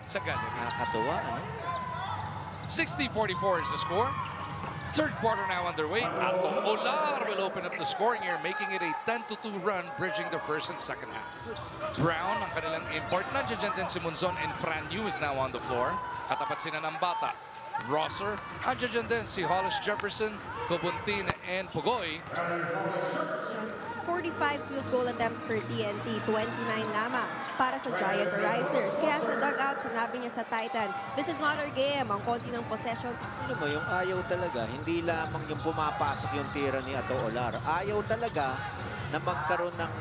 sa galeri. Nakakatuwa, ano? 60-44 is the score. Third quarter now underway. Ato Olar will open up the scoring here, making it a 10-2 run, bridging the first and second half. Brown, ang kanilang import. Nandiyan dyan din si Munzon, and Fran Yu is now on the floor. Katapat sina ng Bata. Rosser, andyan dyan din si Hollis Jefferson, Cobuntin, and Pugoy. 45 field goal attempts for TNT, 29 lamang para sa Giant Risers. Kaya sa dugout, sinabi niya sa Titan, this is not our game. Ang konti ng possessions. Ano mo, yung ayaw talaga, hindi lamang yung pumapasok yung tira ni Ato Olar. Ayaw talaga na magkaroon ng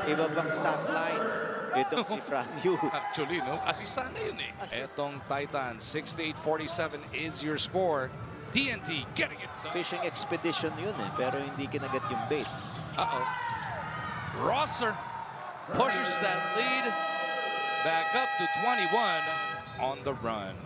iba pang stat line. Itong si Fran Yu. Actually, no? Assist sana yun eh. Etong Titan, 68-47 is your score. TNT getting it done. Fishing expedition yun eh, pero hindi kinagat yung bait. Uh-oh. Rosser pushes that lead back up to 21 on the run.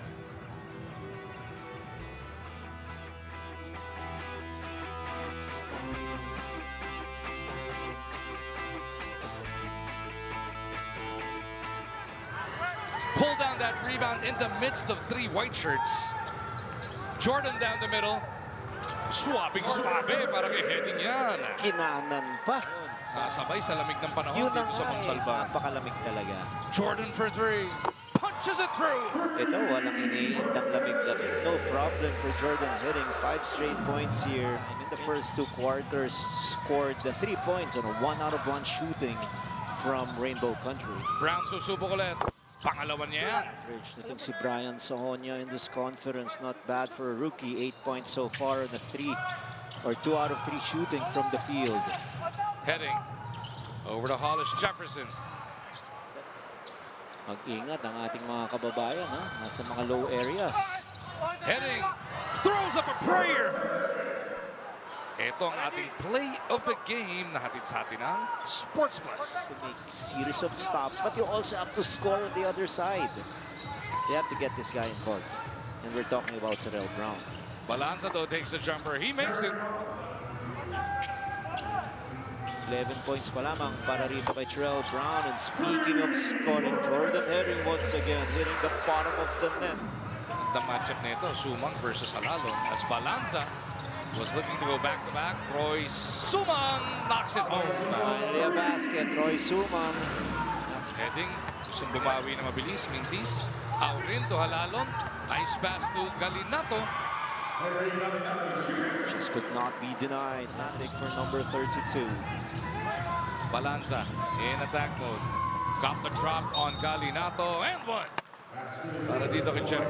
Pull down that rebound in the midst of three white shirts. Jordan down the middle. Swabe, parang heading yan. Kinanan pa. Nasabay sa lamig ng panahon Yun dito sa Montalban. Napakalamig talaga. Jordan for three. Punches it through. Ito, walang iniindang lamig-lamig. No problem for Jordan, hitting 5 straight points here. And in the first 2 quarters, scored the 3 points on a 1-out-of-1 shooting from Rainbow Country. Brown susubok ulit. Pangalawa niya yan. Average nitong si Brian Sahonia in this conference. Not bad for a rookie. 8 points so far on the 2 out of 3 shooting from the field. Heading over to Hollis Jefferson. Mag-ingat ang ating mga kababayan, ha? Nasa mga low areas. Heading, throws up a prayer. Ito ang ating play of the game na hatid sa atin ng Sports Plus. To make series of stops, but you also have to score on the other side. You have to get this guy involved. And we're talking about Terrell Brown. Balanza though takes the jumper. He makes it. 11 points pa lamang para rito kay Terrell Brown. And speaking of scoring, Jordan Herring once again hitting the bottom of the net. The matchup nito, Sumang versus Alalon. As Balanza was looking to go back-to-back, Roy Sumang knocks it home. Finally a basket, Roy Sumang. Heading, gustong bumawi na mabilis, Mintis. Aurin to Halalon. Nice pass to Galinato. Just could not be denied. Take for number 32. Balanza in attack mode. Got the drop on Galinato and one. Para dito kay Cherry.